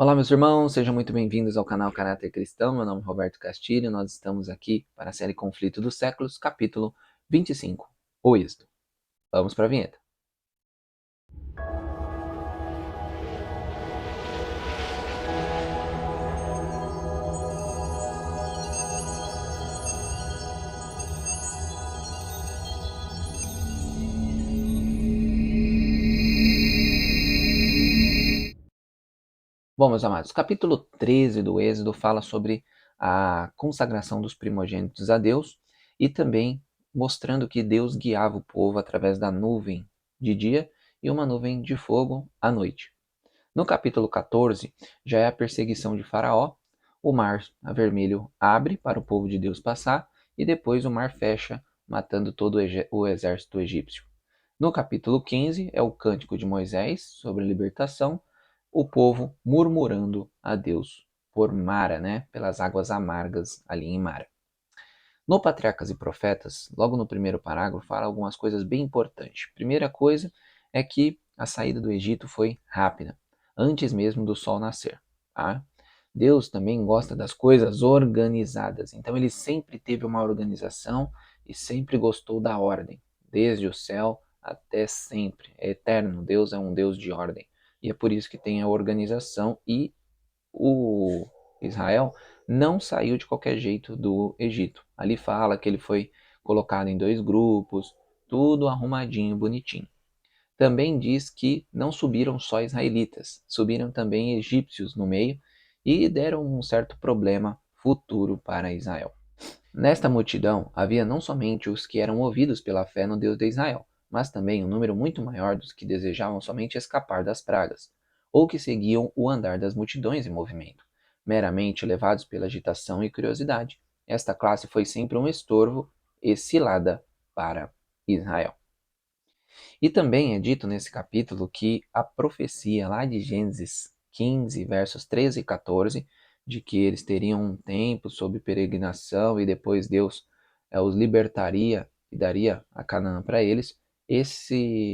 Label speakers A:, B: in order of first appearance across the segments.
A: Olá, meus irmãos, sejam muito bem-vindos ao canal Caráter Cristão. Meu nome é Roberto Castilho e nós estamos aqui para a série Conflito dos Séculos, capítulo 25, o Êxodo. Vamos para a vinheta. Bom, meus amados, capítulo 13 do Êxodo fala sobre a consagração dos primogênitos a Deus e também mostrando que Deus guiava o povo através da nuvem de dia e uma nuvem de fogo à noite. No capítulo 14, já é a perseguição de Faraó. O mar vermelho abre para o povo de Deus passar e depois o mar fecha, matando todo o exército egípcio. No capítulo 15 é o cântico de Moisés sobre a libertação, o povo murmurando a Deus por Mara, né, pelas águas amargas ali em Mara. No Patriarcas e Profetas, logo no primeiro parágrafo, fala algumas coisas bem importantes. Primeira coisa é que a saída do Egito foi rápida, antes mesmo do sol nascer. Tá? Deus também gosta das coisas organizadas, então ele sempre teve uma organização e sempre gostou da ordem, desde o céu até sempre. É eterno, Deus é um Deus de ordem. E é por isso que tem a organização e o Israel não saiu de qualquer jeito do Egito. Ali fala que ele foi colocado em dois grupos, tudo arrumadinho, bonitinho. Também diz que não subiram só israelitas, subiram também egípcios no meio e deram um certo problema futuro para Israel. Nesta multidão havia não somente os que eram movidos pela fé no Deus de Israel, mas também um número muito maior dos que desejavam somente escapar das pragas, ou que seguiam o andar das multidões em movimento. Meramente levados pela agitação e curiosidade, esta classe foi sempre um estorvo e cilada para Israel. E também é dito nesse capítulo que a profecia lá de Gênesis 15, versos 13 e 14, de que eles teriam um tempo sob peregrinação e depois Deus os libertaria e daria a Canaã para eles,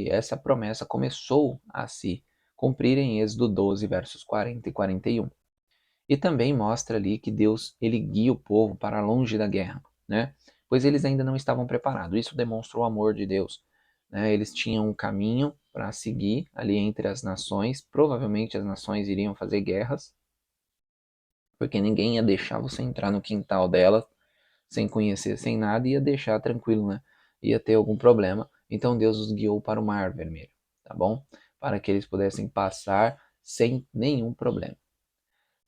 A: essa promessa começou a se cumprir em Êxodo 12, versos 40 e 41. E também mostra ali que Deus ele guia o povo para longe da guerra, né? Pois eles ainda não estavam preparados. Isso demonstra o amor de Deus, né? Eles tinham um caminho para seguir ali entre as nações. Provavelmente as nações iriam fazer guerras, porque ninguém ia deixar você entrar no quintal dela sem conhecer, sem nada, e ia deixar tranquilo, né? Ia ter algum problema. Então Deus os guiou para o Mar Vermelho, tá bom? Para que eles pudessem passar sem nenhum problema.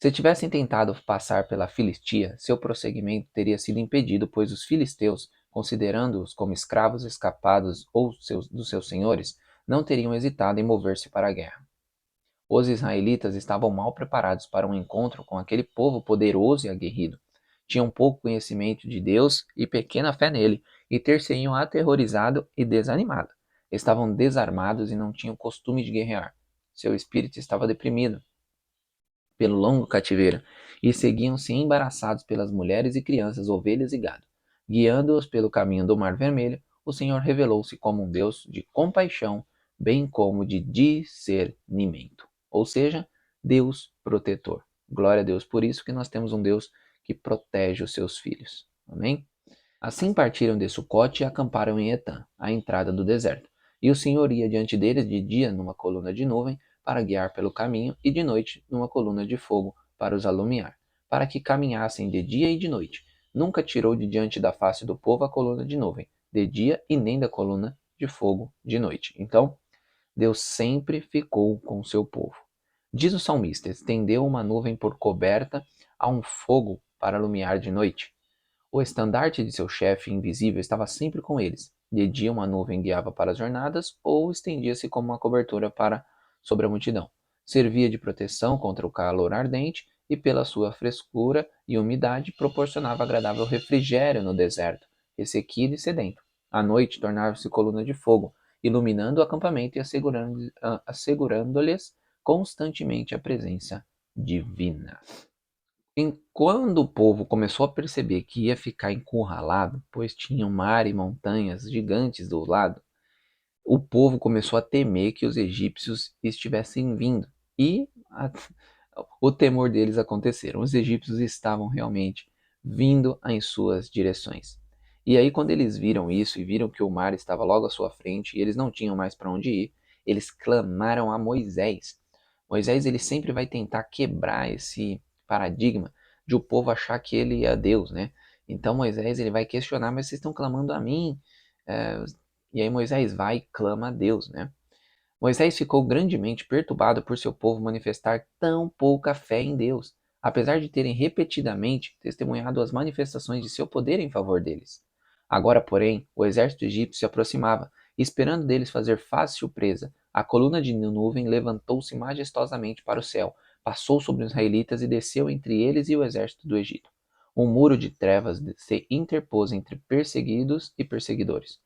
A: Se tivessem tentado passar pela Filistia, seu prosseguimento teria sido impedido, pois os filisteus, considerando-os como escravos escapados ou dos seus senhores, não teriam hesitado em mover-se para a guerra. Os israelitas estavam mal preparados para um encontro com aquele povo poderoso e aguerrido. Tinham pouco conhecimento de Deus e pequena fé nele, e ter-se-iam aterrorizado e desanimado. Estavam desarmados e não tinham costume de guerrear. Seu espírito estava deprimido pelo longo cativeiro, e seguiam-se embaraçados pelas mulheres e crianças, ovelhas e gado. Guiando-os pelo caminho do Mar Vermelho, o Senhor revelou-se como um Deus de compaixão, bem como de discernimento. Ou seja, Deus protetor. Glória a Deus por isso que nós temos um Deus que protege os seus filhos. Amém? Assim partiram de Sucote e acamparam em Etã, à entrada do deserto. E o Senhor ia diante deles de dia numa coluna de nuvem, para guiar pelo caminho, e de noite numa coluna de fogo, para os alumiar, para que caminhassem de dia e de noite. Nunca tirou de diante da face do povo a coluna de nuvem, de dia, e nem da coluna de fogo de noite. Então, Deus sempre ficou com o seu povo. Diz o salmista: estendeu uma nuvem por coberta a um fogo para alumiar de noite. O estandarte de seu chefe invisível estava sempre com eles. De dia uma nuvem guiava para as jornadas, ou estendia-se como uma cobertura para sobre a multidão. Servia de proteção contra o calor ardente e, pela sua frescura e umidade, proporcionava agradável refrigério no deserto, ressequido e sedento. À noite tornava-se coluna de fogo, iluminando o acampamento e assegurando-lhes constantemente a presença divina. Quando o povo começou a perceber que ia ficar encurralado, pois tinha mar e montanhas gigantes do lado, o povo começou a temer que os egípcios estivessem vindo. E o temor deles aconteceram. Os egípcios estavam realmente vindo em suas direções. E aí, quando eles viram isso e viram que o mar estava logo à sua frente e eles não tinham mais para onde ir, eles clamaram a Moisés. Moisés, ele sempre vai tentar quebrar esse paradigma de o povo achar que ele é Deus, né? Então Moisés, ele vai questionar, mas vocês estão clamando a mim? E aí Moisés vai e clama a Deus, né? Moisés ficou grandemente perturbado por seu povo manifestar tão pouca fé em Deus, apesar de terem repetidamente testemunhado as manifestações de seu poder em favor deles. Agora, porém, o exército egípcio se aproximava, e esperando deles fazer fácil presa. A coluna de nuvem levantou-se majestosamente para o céu, passou sobre os israelitas e desceu entre eles e o exército do Egito. Um muro de trevas se interpôs entre perseguidos e perseguidores.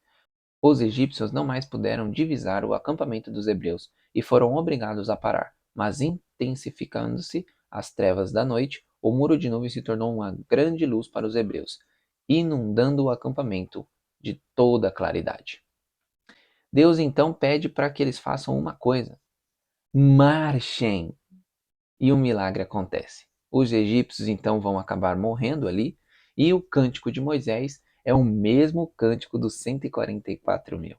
A: Os egípcios não mais puderam divisar o acampamento dos hebreus e foram obrigados a parar, mas intensificando-se as trevas da noite, o muro de nuvem se tornou uma grande luz para os hebreus, inundando o acampamento de toda claridade. Deus então pede para que eles façam uma coisa: marchem! E um milagre acontece. Os egípcios então vão acabar morrendo ali, e o cântico de Moisés é o mesmo cântico dos 144.000.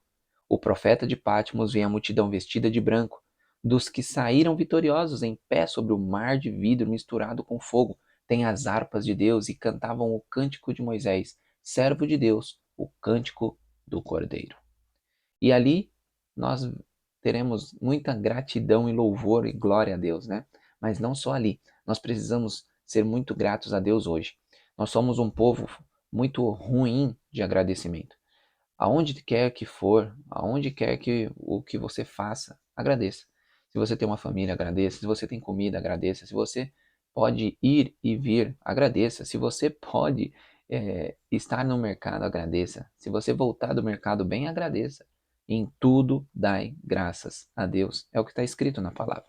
A: O profeta de Patmos vê a multidão vestida de branco, dos que saíram vitoriosos em pé sobre o mar de vidro misturado com fogo, têm as harpas de Deus e cantavam o cântico de Moisés, servo de Deus, o cântico do Cordeiro. E ali nós teremos muita gratidão e louvor e glória a Deus, né? Mas não só ali. Nós precisamos ser muito gratos a Deus hoje. Nós somos um povo muito ruim de agradecimento. Aonde quer que for, aonde quer que o que você faça, agradeça. Se você tem uma família, agradeça. Se você tem comida, agradeça. Se você pode ir e vir, agradeça. Se você pode estar no mercado, agradeça. Se você voltar do mercado bem, agradeça. Em tudo dai graças a Deus. É o que está escrito na palavra.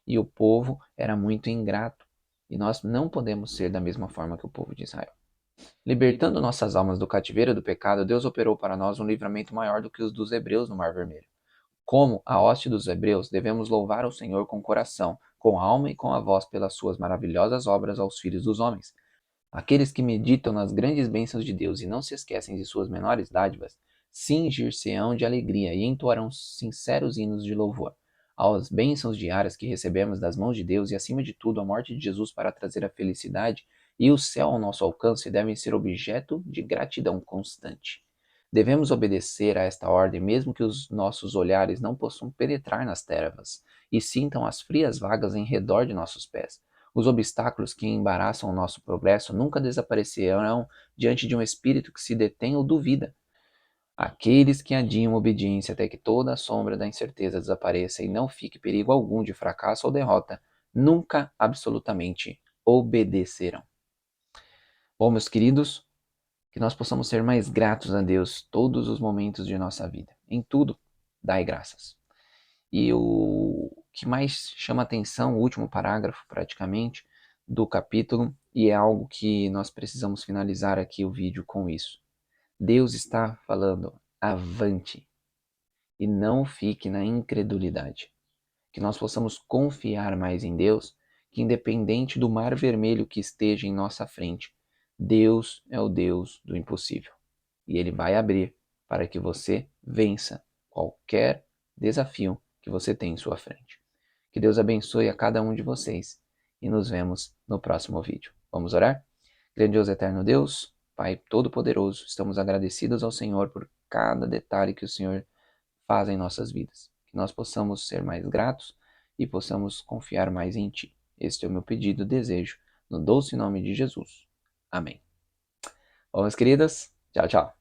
A: E o povo era muito ingrato. E nós não podemos ser da mesma forma que o povo de Israel. Libertando nossas almas do cativeiro do pecado, Deus operou para nós um livramento maior do que os dos hebreus no Mar Vermelho. Como a hoste dos hebreus, devemos louvar ao Senhor com o coração, com a alma e com a voz pelas suas maravilhosas obras aos filhos dos homens. Aqueles que meditam nas grandes bênçãos de Deus e não se esquecem de suas menores dádivas, cingir-se-ão de alegria e entoarão sinceros hinos de louvor. Às bênçãos diárias que recebemos das mãos de Deus e, acima de tudo, a morte de Jesus para trazer a felicidade e o céu ao nosso alcance devem ser objeto de gratidão constante. Devemos obedecer a esta ordem, mesmo que os nossos olhares não possam penetrar nas trevas e sintam as frias vagas em redor de nossos pés. Os obstáculos que embaraçam o nosso progresso nunca desaparecerão diante de um espírito que se detém ou duvida. Aqueles que adiam obediência até que toda a sombra da incerteza desapareça e não fique perigo algum de fracasso ou derrota, nunca absolutamente obedecerão. Bom, meus queridos, que nós possamos ser mais gratos a Deus todos os momentos de nossa vida. Em tudo, dai graças. E o que mais chama atenção, o último parágrafo praticamente do capítulo, e é algo que nós precisamos finalizar aqui o vídeo com isso. Deus está falando, avante, e não fique na incredulidade. Que nós possamos confiar mais em Deus, que independente do mar vermelho que esteja em nossa frente, Deus é o Deus do impossível. E Ele vai abrir para que você vença qualquer desafio que você tem em sua frente. Que Deus abençoe a cada um de vocês e nos vemos no próximo vídeo. Vamos orar? Grandioso eterno Deus, Pai Todo-Poderoso, estamos agradecidos ao Senhor por cada detalhe que o Senhor faz em nossas vidas. Que nós possamos ser mais gratos e possamos confiar mais em Ti. Este é o meu pedido e desejo, no doce nome de Jesus. Amém. Bom, meus queridas, tchau, tchau.